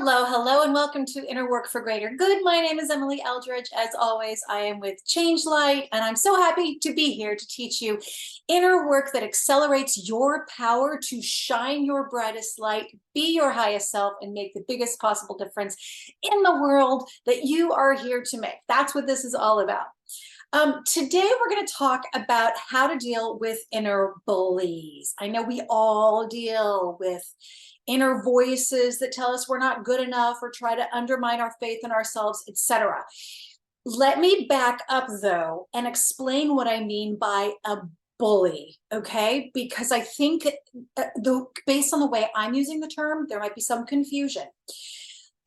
Hello, hello, and welcome to Inner Work for Greater Good. My name is Emily Eldridge. As always, I am with Change Light, and I'm so happy to be here to teach you inner work that accelerates your power to shine your brightest light, be your highest self, and make the biggest possible difference in the world that you are here to make. That's what this is all about. Today, we're going to talk about how to deal with inner bullies. I know we all deal with inner voices that tell us we're not good enough or try to undermine our faith in ourselves, etc. Let me back up, though, and explain what I mean by a bully, okay? Because I think based on the way I'm using the term, there might be some confusion.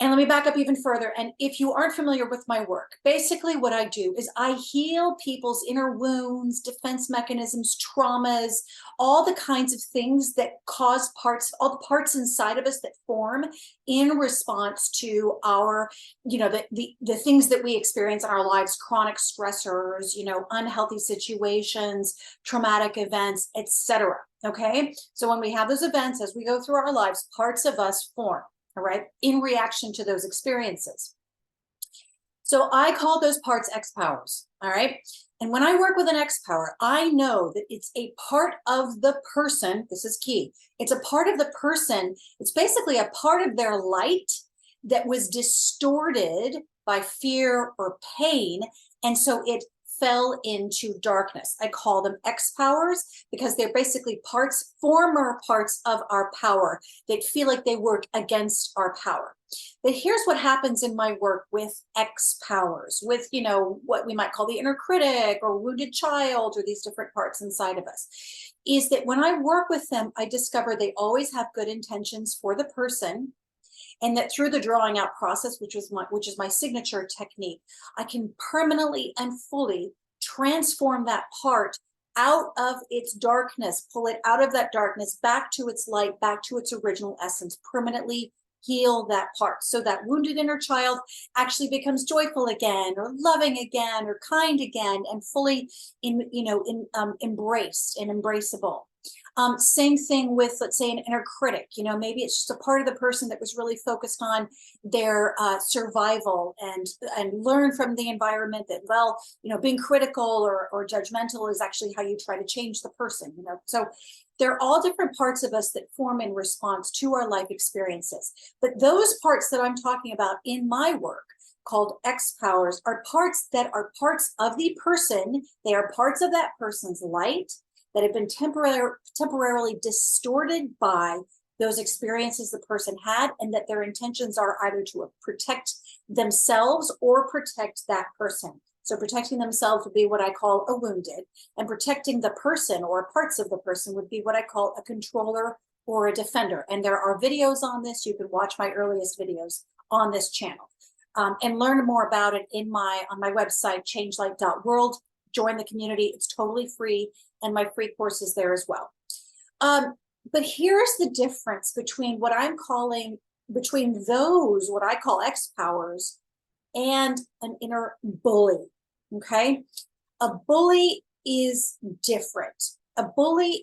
And let me back up even further. And if you aren't familiar with my work, basically what I do is I heal people's inner wounds, defense mechanisms, traumas, all the kinds of things that cause all the parts inside of us that form in response to our, the things that we experience in our lives, chronic stressors, unhealthy situations, traumatic events, etc. Okay. So when we have those events, as we go through our lives, parts of us form. All right, in reaction to those experiences. So I call those parts X powers. All right. And when I work with an X power, I know that it's a part of the person. This is key. It's a part of the person. It's basically a part of their light that was distorted by fear or pain. And so it fell into darkness. I call them X powers because they're basically former parts of our power that feel like they work against our power. But here's what happens in my work with X powers, with, what we might call the inner critic or wounded child, or these different parts inside of us, is that when I work with them, I discover they always have good intentions for the person. And that through the drawing out process, which is my signature technique, I can permanently and fully transform that part out of its darkness, pull it out of that darkness, back to its light, back to its original essence, permanently heal that part. So that wounded inner child actually becomes joyful again, or loving again, or kind again, and fully embraced and embraceable. Same thing with, let's say, an inner critic. Maybe it's just a part of the person that was really focused on their survival and learn from the environment that, being critical or judgmental is actually how you try to change the person. So they're all different parts of us that form in response to our life experiences. But those parts that I'm talking about in my work, called X powers, are parts that are parts of the person. They are parts of that person's light that have been temporarily distorted by those experiences the person had, and that their intentions are either to protect themselves or protect that person. So protecting themselves would be what I call a wounded, and protecting the person or parts of the person would be what I call a controller or a defender. And there are videos on this. You can watch my earliest videos on this channel and learn more about it on my website, changelight.world. Join the community. It's totally free, and my free course is there as well. But here's the difference between what I call X powers, and an inner bully. Okay, a bully is different. A bully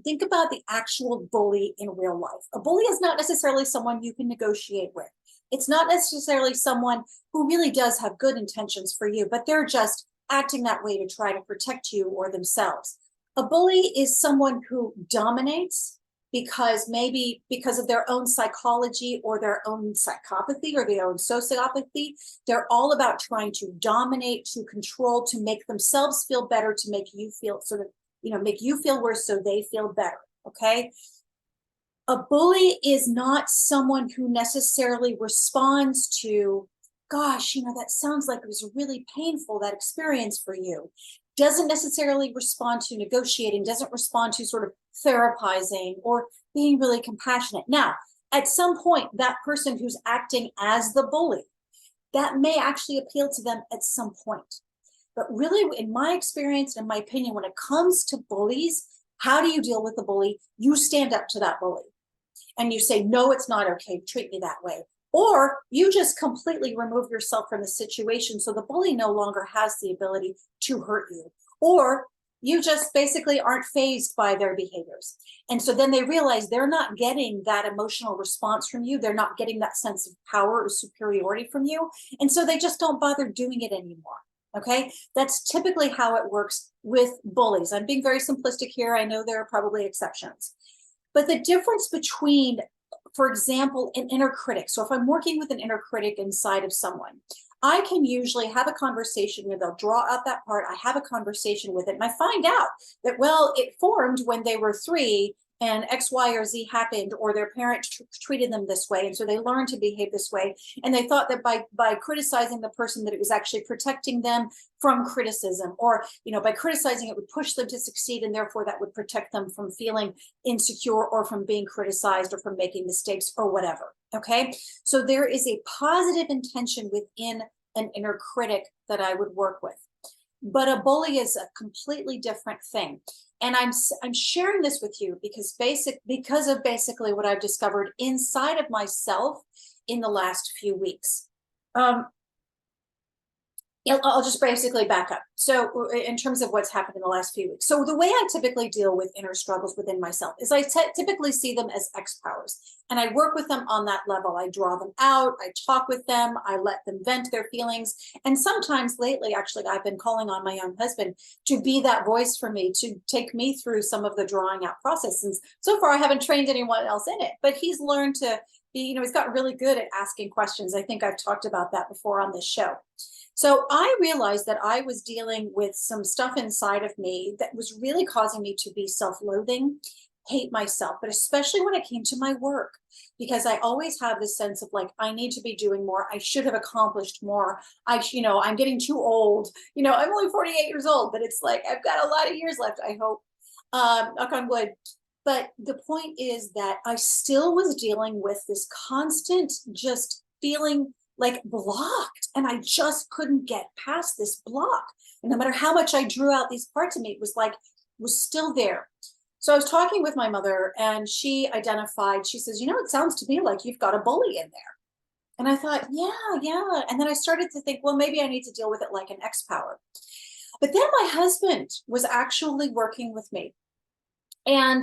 think about the actual bully in real life. A bully is not necessarily someone you can negotiate with. It's not necessarily someone who really does have good intentions for you, but they're just acting that way to try to protect you or themselves. A bully is someone who dominates because of their own psychology or their own psychopathy or their own sociopathy. They're all about trying to dominate, to control, to make themselves feel better, to make you feel make you feel worse so they feel better. Okay. A bully is not someone who necessarily responds to, gosh, that sounds like it was really painful, that experience for you. Doesn't necessarily respond to negotiating, doesn't respond to sort of therapizing or being really compassionate. Now, at some point, that person who's acting as the bully, that may actually appeal to them at some point. But really, in my experience, in my opinion, when it comes to bullies, how do you deal with the bully? You stand up to that bully and you say, no, it's not okay, treat me that way. Or you just completely remove yourself from the situation so the bully no longer has the ability to hurt you. Or You just basically aren't fazed by their behaviors. And so then they realize they're not getting that emotional response from you. They're not getting that sense of power or superiority from you. And so they just don't bother doing it anymore. Okay, that's typically how it works with bullies. I'm being very simplistic here. I know there are probably exceptions. But the difference between, for example, an inner critic. So if I'm working with an inner critic inside of someone, I can usually have a conversation where they'll draw out that part. I have a conversation with it, and I find out that, well, it formed when they were 3 and X, Y, or Z happened, or their parent treated them this way. And so they learned to behave this way. And they thought that by criticizing the person, that it was actually protecting them from criticism, or, by criticizing it would push them to succeed. And therefore that would protect them from feeling insecure or from being criticized or from making mistakes or whatever. Okay. So there is a positive intention within an inner critic that I would work with. But a bully is a completely different thing. And I'm sharing this with you because of basically what I've discovered inside of myself in the last few weeks. I'll just basically back up. So in terms of what's happened in the last few weeks. So the way I typically deal with inner struggles within myself is I typically see them as X powers, and I work with them on that level. I draw them out, I talk with them, I let them vent their feelings. And sometimes lately, actually, I've been calling on my young husband to be that voice for me, to take me through some of the drawing out process. And so far I haven't trained anyone else in it, but he's learned to be, he's gotten really good at asking questions. I think I've talked about that before on this show. So I realized that I was dealing with some stuff inside of me that was really causing me to be self-loathing, hate myself, but especially when it came to my work, because I always have this sense of like, I need to be doing more. I should have accomplished more. I'm getting too old. I'm only 48 years old, but it's like, I've got a lot of years left, I hope, knock on wood. But the point is that I still was dealing with this constant just feeling like blocked, and I just couldn't get past this block. And no matter how much I drew out these parts of me, it was still there. So I was talking with my mother, and she identified, she says, it sounds to me like you've got a bully in there. And I thought, yeah. And then I started to think, well, maybe I need to deal with it like an X power. But then my husband was actually working with me, and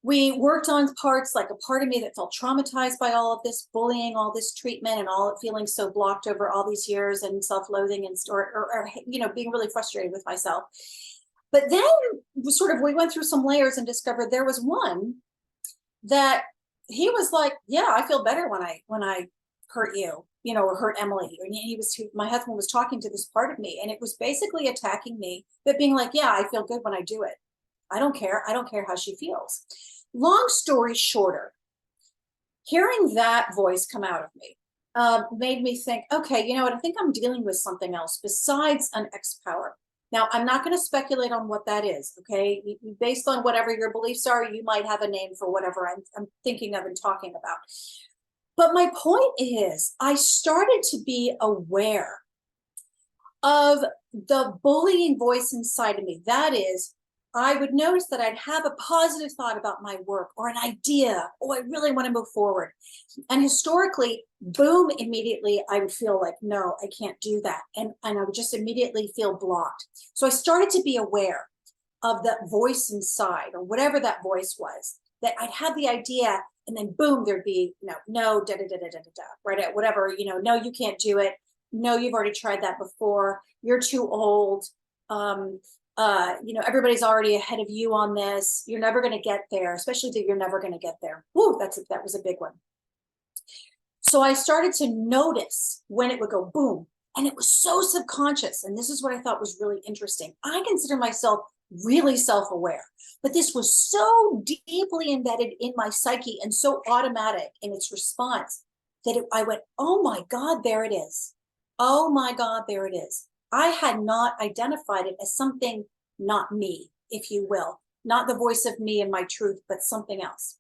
we worked on parts, like a part of me that felt traumatized by all of this bullying, all this treatment, and all feeling so blocked over all these years, and self-loathing, and or being really frustrated with myself. But then we went through some layers and discovered there was one that he was like, yeah, I feel better when I hurt you, or hurt Emily. And my husband was talking to this part of me, and it was basically attacking me, but being like, yeah, I feel good when I do it. I don't care. I don't care how she feels. Long story shorter, hearing that voice come out of me made me think, okay, you know what? I think I'm dealing with something else besides an X power. Now, I'm not going to speculate on what that is, okay? Based on whatever your beliefs are, you might have a name for whatever I'm thinking of and talking about. But my point is, I started to be aware of the bullying voice inside of me. That is, I would notice that I'd have a positive thought about my work or an idea. Oh, I really want to move forward. And historically, boom, immediately I would feel like, no, I can't do that. And I would just immediately feel blocked. So I started to be aware of that voice inside, or whatever that voice was, that I'd have the idea, and then boom, there'd be no, right? Whatever, no, you can't do it. No, you've already tried that before. You're too old. Everybody's already ahead of you on this. You're never going to get there, especially that you're never going to get there. Woo, that was a big one. So I started to notice when it would go boom, and it was so subconscious. And this is what I thought was really interesting. I consider myself really self-aware, but this was so deeply embedded in my psyche and so automatic in its response that I went, oh my God, there it is. Oh my God, there it is. I had not identified it as something not me, if you will, not the voice of me and my truth, but something else.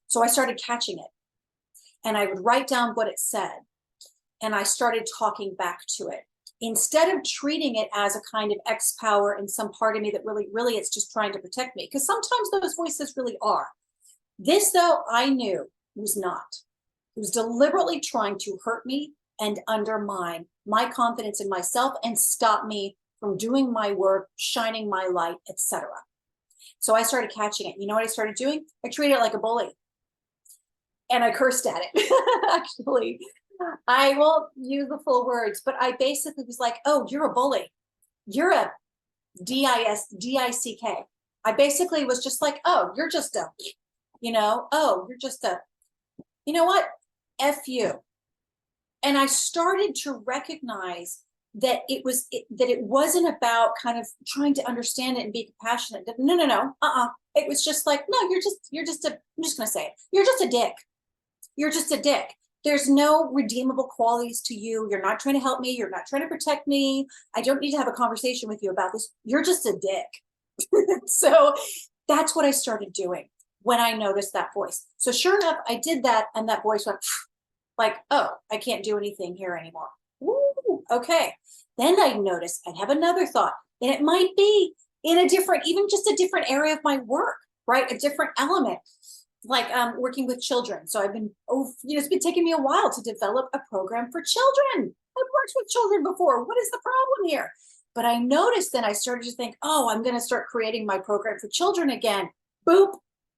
So I started catching it, and I would write down what it said, and I started talking back to it. Instead of treating it as a kind of X power and some part of me that really it's just trying to protect me, because sometimes those voices really are. This, though, I knew was not. It was deliberately trying to hurt me and undermine my confidence in myself and stop me from doing my work, shining my light, etc. So I started catching it. You know what I started doing? I treated it like a bully. And I cursed at it. Actually, I won't use the full words, but I basically was like, oh, you're a bully. You're a DICK. I basically was just like, oh, you're just a, oh, you're just a, you know what? F you. And I started to recognize that that it wasn't about kind of trying to understand it and be compassionate. No. It was just like, no, I'm just gonna say it. You're just a dick. You're just a dick. There's no redeemable qualities to you. You're not trying to help me. You're not trying to protect me. I don't need to have a conversation with you about this. You're just a dick. So that's what I started doing when I noticed that voice. So sure enough, I did that, and that voice went like, oh, I can't do anything here anymore. Ooh, okay. Then I noticed I'd have another thought, and it might be in a different, even just a different area of my work, right? A different element, like working with children. So I've been, it's been taking me a while to develop a program for children. I've worked with children before. What is the problem here? But I noticed then I started to think, oh, I'm going to start creating my program for children again. Boop.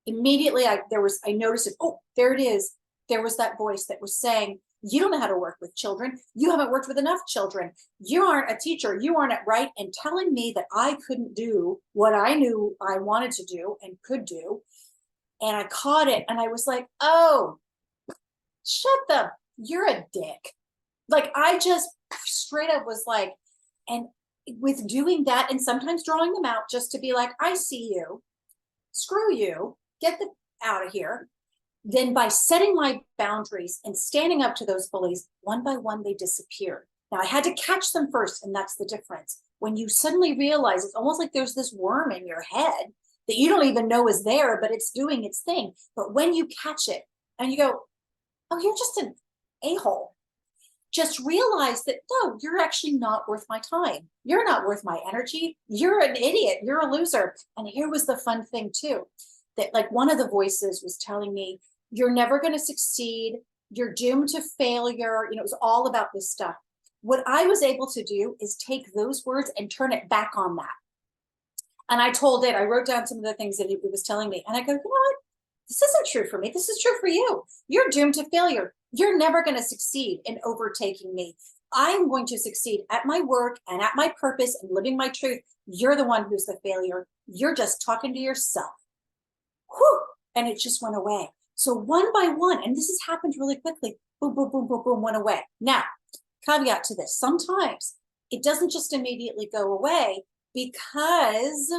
Immediately I noticed it. Oh, there it is. There was that voice that was saying, you don't know how to work with children. You haven't worked with enough children. You aren't a teacher. You aren't right. And telling me that I couldn't do what I knew I wanted to do and could do. And I caught it, and I was like, oh, you're a dick. Like, I just straight up was like, and with doing that and sometimes drawing them out just to be like, I see you, screw you, get the out of here. Then by setting my boundaries and standing up to those bullies, one by one, they disappeared. Now I had to catch them first, and that's the difference. When you suddenly realize, it's almost like there's this worm in your head that you don't even know is there, but it's doing its thing. But when you catch it and you go, oh, you're just an a-hole, just realize that, no, you're actually not worth my time. You're not worth my energy. You're an idiot. You're a loser. And here was the fun thing too, that like one of the voices was telling me, you're never going to succeed. You're doomed to failure. It was all about this stuff. What I was able to do is take those words and turn it back on that. And I wrote down some of the things that he was telling me. And I go, you know what? This isn't true for me. This is true for you. You're doomed to failure. You're never going to succeed in overtaking me. I'm going to succeed at my work and at my purpose and living my truth. You're the one who's the failure. You're just talking to yourself. Whew. And it just went away. So one by one, and this has happened really quickly, boom, boom, boom, boom, boom, went away. Now, caveat to this, sometimes it doesn't just immediately go away, because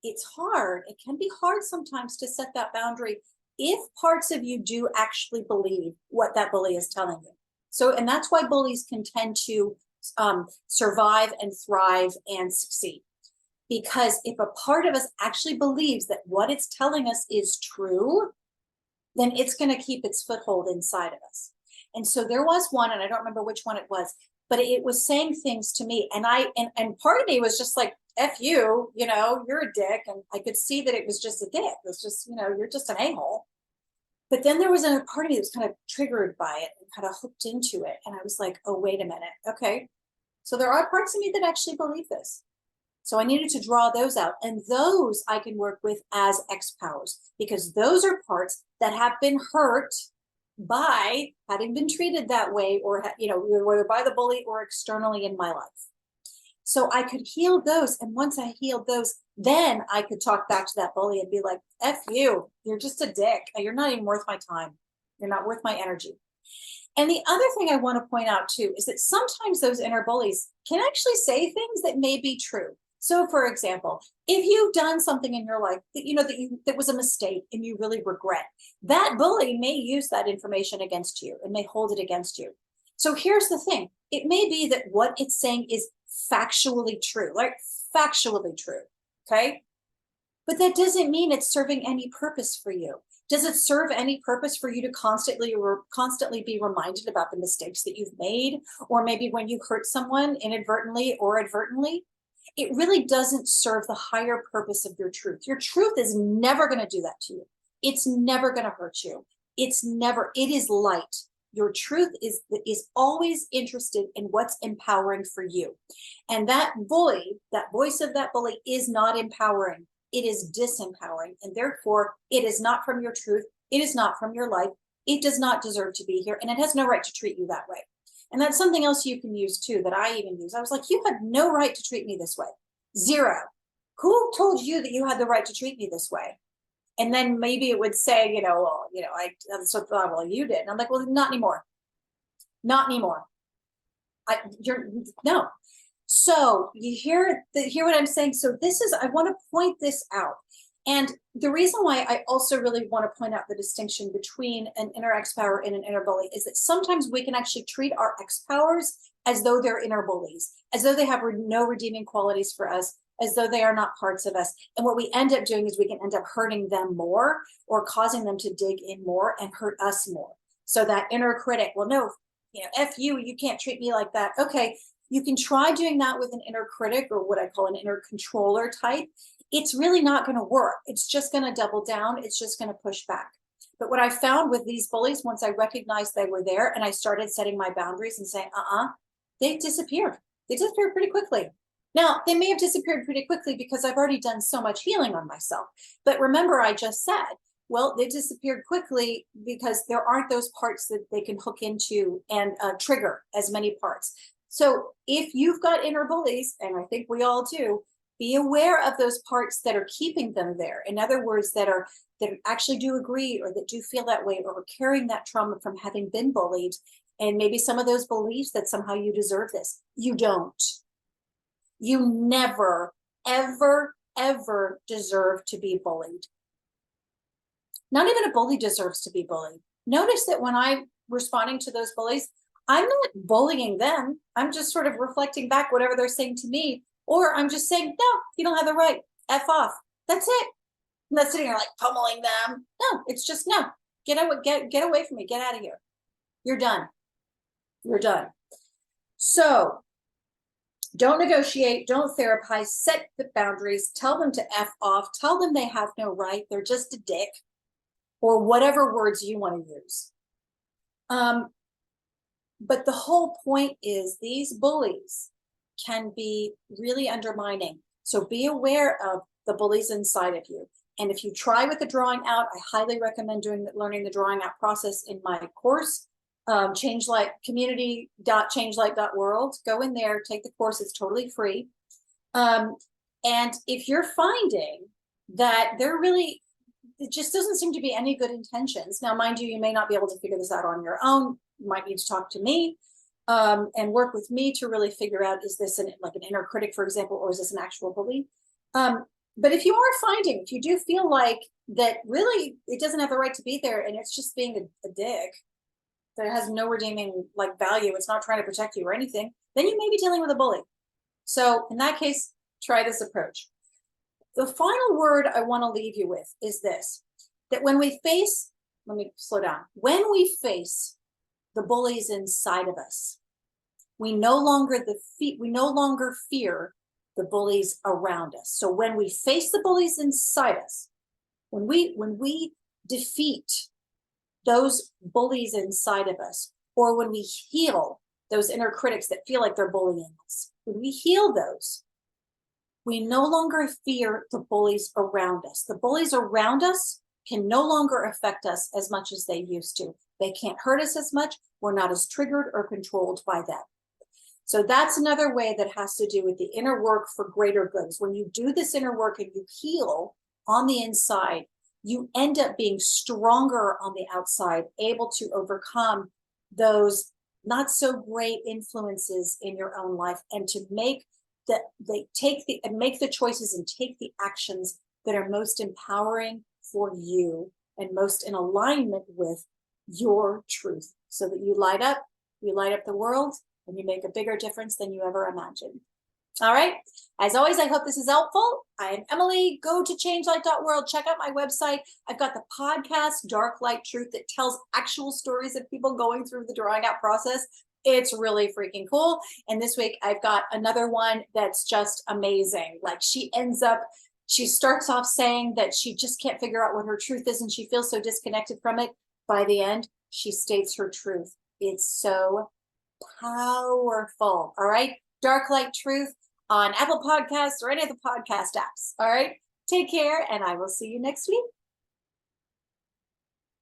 it's hard. It can be hard sometimes to set that boundary if parts of you do actually believe what that bully is telling you. So, and that's why bullies can tend to survive and thrive and succeed. Because if a part of us actually believes that what it's telling us is true, then it's going to keep its foothold inside of us. And so there was one, and I don't remember which one it was, but it was saying things to me, and and part of me was just like, F you, you're a dick. And I could see that it was just a dick. It was just, you're just an a-hole. But then there was a part of me that was kind of triggered by it and kind of hooked into it. And I was like, oh, wait a minute. Okay. So there are parts of me that actually believe this. So I needed to draw those out, and those I can work with as X powers, because those are parts that have been hurt by having been treated that way, or, whether by the bully or externally in my life. So I could heal those. And once I healed those, then I could talk back to that bully and be like, F you, you're just a dick. You're not even worth my time. You're not worth my energy. And the other thing I want to point out too, is that sometimes those inner bullies can actually say things that may be true. So for example, if you've done something in your life that, that was a mistake and you really regret, that bully may use that information against you and may hold it against you. So here's the thing. It may be that what it's saying is factually true, like factually true, okay? But that doesn't mean it's serving any purpose for you. Does it serve any purpose for you to constantly be reminded about the mistakes that you've made, or maybe when you hurt someone inadvertently or advertently? It really doesn't serve the higher purpose of your truth. Your truth is never going to do that to you. It's never going to hurt you. It is light. Your truth is always interested in what's empowering for you. And that bully, that voice of that bully, is not empowering. It is disempowering. And therefore, it is not from your truth. It is not from your life. It does not deserve to be here. And it has no right to treat you that way. And that's something else you can use too, that I even use. I was like, you had no right to treat me this way. Zero. Who told you that you had the right to treat me this way? And then maybe it would say, well, that's what thought, well, you did. And I'm like, well, not anymore. Not anymore. No. So you hear what I'm saying? So I want to point this out. And the reason why I also really want to point out the distinction between an inner ex-power and an inner bully is that sometimes we can actually treat our ex-powers as though they're inner bullies, as though they have no redeeming qualities for us, as though they are not parts of us. And what we end up doing is we can end up hurting them more or causing them to dig in more and hurt us more. So that inner critic, well, no, F you can't treat me like that. Okay, you can try doing that with an inner critic, or what I call an inner controller type. It's really not going to work. It's just going to double down. It's just going to push back. But what I found with these bullies, once I recognized they were there and I started setting my boundaries and saying, they disappeared. They disappeared pretty quickly. Now, they may have disappeared pretty quickly because I've already done so much healing on myself. But remember, I just said, well, they disappeared quickly because there aren't those parts that they can hook into and trigger as many parts. So if you've got inner bullies, and I think we all do, be aware of those parts that are keeping them there. In other words, that actually do agree or that do feel that way or are carrying that trauma from having been bullied. And maybe some of those beliefs that somehow you deserve this. You don't. You never, ever, ever deserve to be bullied. Not even a bully deserves to be bullied. Notice that when I'm responding to those bullies, I'm not bullying them. I'm just sort of reflecting back whatever they're saying to me. Or I'm just saying, no, you don't have the right. F off. That's it. I'm not sitting here like pummeling them. No, it's just no. Get away from me. Get out of here. You're done. You're done. So don't negotiate. Don't therapize. Set the boundaries. Tell them to F off. Tell them they have no right. They're just a dick. Or whatever words you want to use. But the whole point is these bullies can be really undermining. So be aware of the bullies inside of you. And if you try with the drawing out, I highly recommend learning the drawing out process in my course, community.changelight.world. Go in there, take the course. It's totally free. And if you're finding that it just doesn't seem to be any good intentions. Now, mind you, you may not be able to figure this out on your own. You might need to talk to me. And work with me to really figure out, is this like an inner critic, for example, or is this an actual bully? But if you do feel like that really it doesn't have the right to be there and it's just being a dick, that it has no redeeming value, it's not trying to protect you or anything, then you may be dealing with a bully. So in that case, try this approach. The final word I want to leave you with is this, that when we face the bullies inside of us, we no longer fear the bullies around us. So when we face the bullies inside us, when we defeat those bullies inside of us, or when we heal those inner critics that feel like they're bullying us, when we heal those, we no longer fear the bullies around us. The bullies around us can no longer affect us as much as they used to. They can't hurt us as much. We're not as triggered or controlled by them. So that's another way that has to do with the inner work for greater goods. When you do this inner work and you heal on the inside, you end up being stronger on the outside, able to overcome those not so great influences in your own life, and to make the choices and take the actions that are most empowering for you and most in alignment with your truth, so that you light up the world, and you make a bigger difference than you ever imagined. All right. As always, I hope this is helpful. I am Emily. Go to changelight.world. Check out my website. I've got the podcast, Dark Light Truth, that tells actual stories of people going through the drawing out process. It's really freaking cool. And this week I've got another one that's just amazing. She starts off saying that she just can't figure out what her truth is, and she feels so disconnected from it. By the end, she states her truth. It's so powerful. All right. Dark Light Truth on Apple Podcasts or any of the podcast apps. All right. Take care, and I will see you next week.